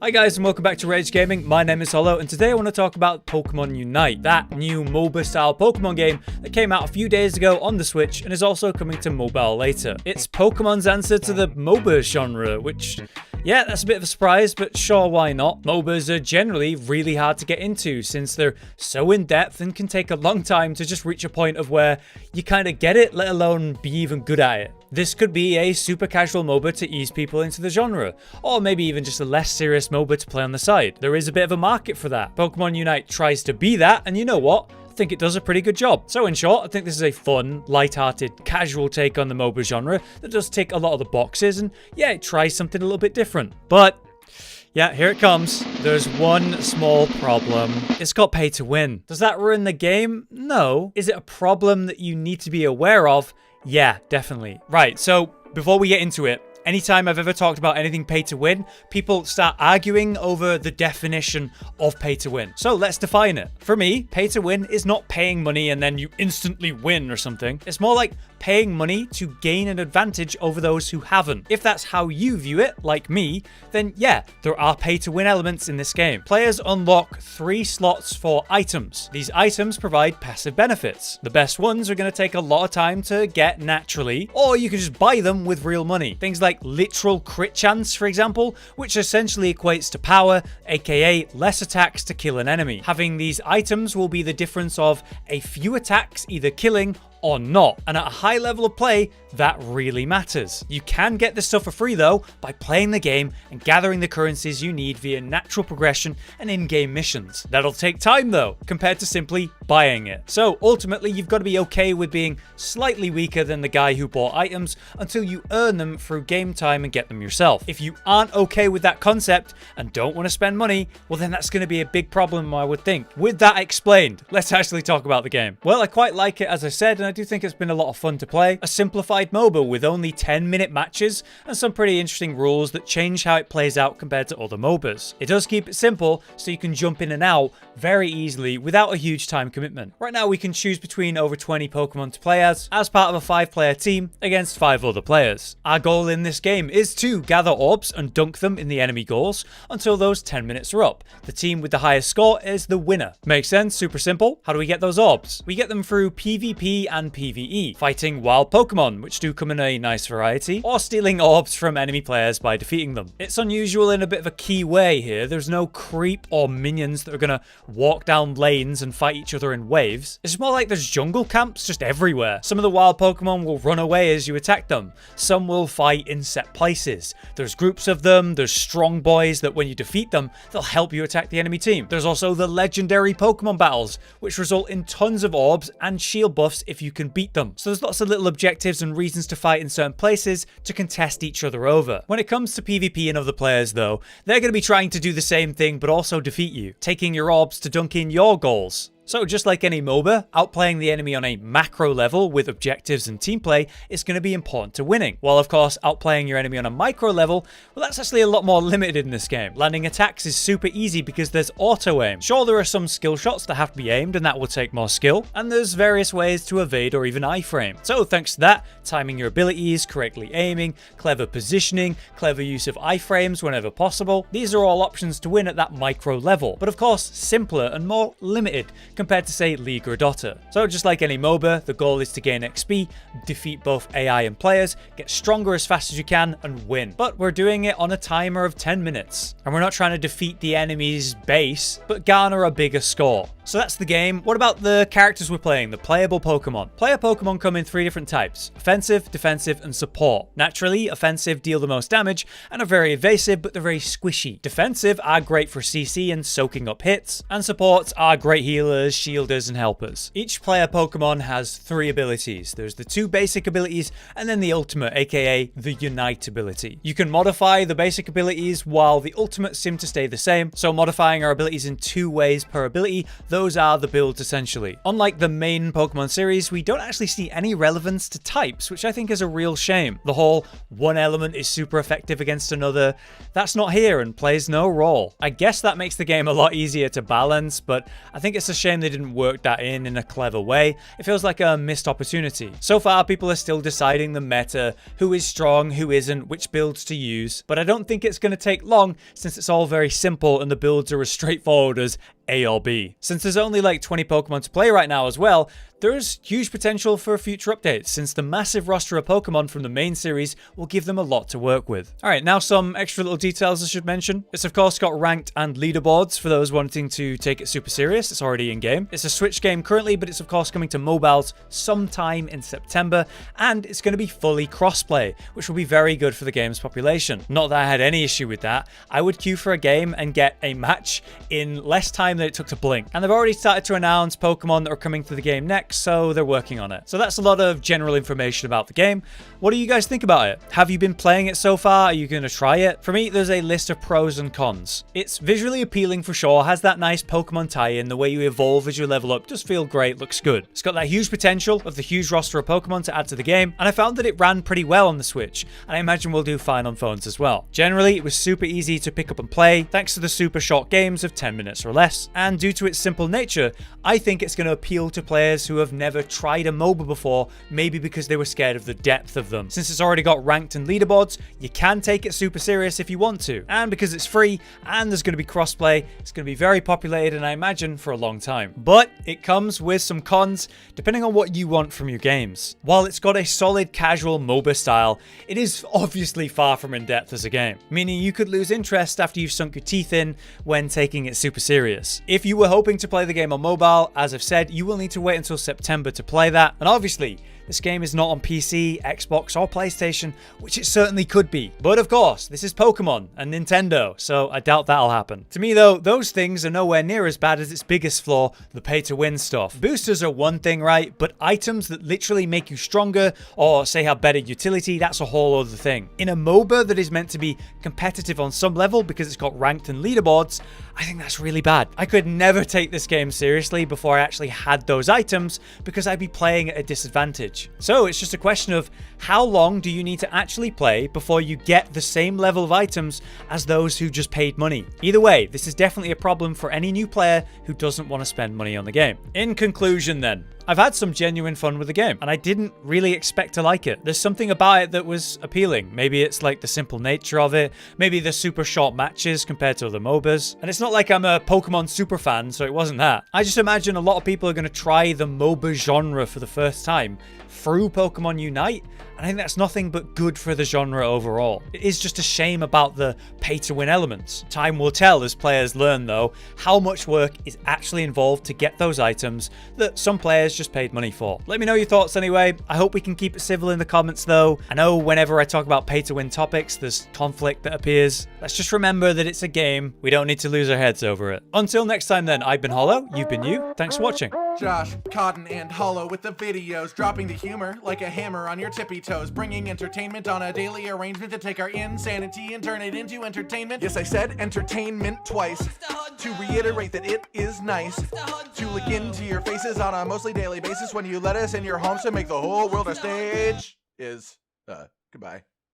Hi guys and welcome back to Rage Gaming. My name is Hollow and today I want to talk about Pokemon Unite, that new MOBA style Pokemon game that came out a few days ago on the Switch and is also coming to mobile later. It's Pokemon's answer to the MOBA genre, which, yeah, that's a bit of a surprise, but sure, why not? MOBAs are generally really hard to get into since they're so in-depth and can take a long time to just reach a point of where you kind of get it, let alone be even good at it. This could be a super casual MOBA to ease people into the genre, or maybe even just a less serious MOBA to play on the side. There is a bit of a market for that. Pokemon Unite tries to be that, and you know what? I think it does a pretty good job. So in short, I think this is a fun, light-hearted, casual take on the MOBA genre that does tick a lot of the boxes, and yeah, it tries something a little bit different. But yeah, here it comes. There's one small problem. It's got pay to win. Does that ruin the game? No. Is it a problem that you need to be aware of? Yeah, definitely. Right, so before we get into it, anytime I've ever talked about anything pay to win, people start arguing over the definition of pay to win. So let's define it. For me, pay to win is not paying money and then you instantly win or something. It's more like paying money to gain an advantage over those who haven't. If that's how you view it, like me, then yeah, there are pay to win elements in this game. Players unlock 3 slots for items. These items provide passive benefits. The best ones are going to take a lot of time to get naturally, or you can just buy them with real money. Things like literal crit chance, for example, which essentially equates to power, aka less attacks to kill an enemy. Having these items will be the difference of a few attacks either killing or not, and at a high level of play, that really matters. You can get this stuff for free though by playing the game and gathering the currencies you need via natural progression and in-game missions. That'll take time though, compared to simply buying it. So ultimately, you've got to be okay with being slightly weaker than the guy who bought items until you earn them through game time and get them yourself. If you aren't okay with that concept and don't want to spend money, well then that's going to be a big problem, I would think. With that explained, let's actually talk about the game. Well, I quite like it, as I said, and I do think it's been a lot of fun to play. A simplified MOBA with only 10-minute matches and some pretty interesting rules that change how it plays out compared to other MOBAs. It does keep it simple so you can jump in and out very easily without a huge time commitment. Right now we can choose between over 20 Pokemon to play as part of a 5-player team against 5 other players. Our goal in this game is to gather orbs and dunk them in the enemy goals until those 10 minutes are up. The team with the highest score is the winner. Makes sense? Super simple. How do we get those orbs? We get them through PvP and PvE, fighting wild Pokemon, which do come in a nice variety, or stealing orbs from enemy players by defeating them. It's unusual in a bit of a key way here. There's no creep or minions that are gonna walk down lanes and fight each other in waves. It's more like there's jungle camps just everywhere. Some of the wild Pokemon will run away as you attack them. Some will fight in set places. There's groups of them. There's strong boys that when you defeat them, they'll help you attack the enemy team. There's also the legendary Pokemon battles, which result in tons of orbs and shield buffs if you can beat them. So there's lots of little objectives and reasons to fight in certain places to contest each other over. When it comes to PvP and other players though, they're going to be trying to do the same thing but also defeat you, taking your orbs to dunk in your goals. So just like any MOBA, outplaying the enemy on a macro level with objectives and team play is going to be important to winning. While of course outplaying your enemy on a micro level, well that's actually a lot more limited in this game. Landing attacks is super easy because there's auto aim. Sure, there are some skill shots that have to be aimed and that will take more skill, and there's various ways to evade or even iframe. So thanks to that, timing your abilities, correctly aiming, clever positioning, clever use of iframes whenever possible, these are all options to win at that micro level, but of course simpler and more limited compared to say League or Dota. So just like any MOBA, the goal is to gain XP, defeat both AI and players, get stronger as fast as you can, and win. But we're doing it on a timer of 10 minutes. And we're not trying to defeat the enemy's base, but garner a bigger score. So that's the game. What about the characters we're playing, the playable Pokemon? Player Pokemon come in 3 different types: offensive, defensive, and support. Naturally, offensive deal the most damage and are very evasive, but they're very squishy. Defensive are great for CC and soaking up hits, and supports are great healers, shielders, and helpers. Each player Pokemon has 3 abilities. There's the 2 basic abilities, and then the ultimate, aka the Unite ability. You can modify the basic abilities while the ultimates seem to stay the same, so modifying our abilities in 2 ways per ability, those are the builds essentially. Unlike the main Pokemon series, we don't actually see any relevance to types, which I think is a real shame. The whole one element is super effective against another, that's not here and plays no role. I guess that makes the game a lot easier to balance, but I think it's a shame shame they didn't work that in a clever way. It feels like a missed opportunity. So far, people are still deciding the meta, who is strong, who isn't, which builds to use, but I don't think it's going to take long since it's all very simple and the builds are as straightforward as A or B. Since there's only like 20 Pokemon to play right now as well, there's huge potential for future updates since the massive roster of Pokemon from the main series will give them a lot to work with. Alright, now some extra little details I should mention. It's of course got ranked and leaderboards for those wanting to take it super serious. It's already in game. It's a Switch game currently, but it's of course coming to mobiles sometime in September, and it's going to be fully crossplay, which will be very good for the game's population. Not that I had any issue with that. I would queue for a game and get a match in less time than it took to blink. And they've already started to announce Pokemon that are coming to the game next, so they're working on it. So that's a lot of general information about the game. What do you guys think about it? Have you been playing it so far? Are you going to try it? For me, there's a list of pros and cons. It's visually appealing for sure, has that nice Pokemon tie-in, the way you evolve as you level up does feel great, looks good. It's got that huge potential of the huge roster of Pokemon to add to the game, and I found that it ran pretty well on the Switch, and I imagine will do fine on phones as well. Generally, it was super easy to pick up and play, thanks to the super short games of 10 minutes or less, and due to its simple nature, I think it's going to appeal to players who have never tried a MOBA before, maybe because they were scared of the depth of them. Since it's already got ranked and leaderboards, you can take it super serious if you want to, and because it's free and there's going to be crossplay, it's going to be very populated and I imagine for a long time. But it comes with some cons depending on what you want from your games. While it's got a solid casual MOBA style, it is obviously far from in-depth as a game, meaning you could lose interest after you've sunk your teeth in when taking it super serious. If you were hoping to play the game on mobile, as I've said, you will need to wait until September to play that, and obviously this game is not on PC, Xbox, or PlayStation, which it certainly could be. But of course, this is Pokemon and Nintendo, so I doubt that'll happen. To me though, those things are nowhere near as bad as its biggest flaw, the pay-to-win stuff. Boosters are one thing, right? But items that literally make you stronger, or say have better utility, that's a whole other thing. In a MOBA that is meant to be competitive on some level because it's got ranked and leaderboards, I think that's really bad. I could never take this game seriously before I actually had those items because I'd be playing at a disadvantage. So it's just a question of how long do you need to actually play before you get the same level of items as those who just paid money. Either way, this is definitely a problem for any new player who doesn't want to spend money on the game. In conclusion then, I've had some genuine fun with the game, and I didn't really expect to like it. There's something about it that was appealing. Maybe it's like the simple nature of it, maybe the super short matches compared to other MOBAs. And it's not like I'm a Pokemon super fan, so it wasn't that. I just imagine a lot of people are going to try the MOBA genre for the first time through Pokemon Unite, and I think that's nothing but good for the genre overall. It is just a shame about the pay-to-win elements. Time will tell as players learn, though, how much work is actually involved to get those items that some players just paid money for. Let me know your thoughts anyway. I hope we can keep it civil in the comments, though. I know whenever I talk about pay-to-win topics, there's conflict that appears. Let's just remember that it's a game. We don't need to lose our heads over it. Until next time then, I've been Hollow, you've been you. Thanks for watching. Josh, Cotton, and Hollow with the videos, dropping the humor like a hammer on your tippy toes, bringing entertainment on a daily arrangement to take our insanity and turn it into entertainment. Yes, I said entertainment twice, to reiterate that it is nice to look into your faces on a mostly daily basis when you let us in your homes to make the whole world a stage. Goodbye.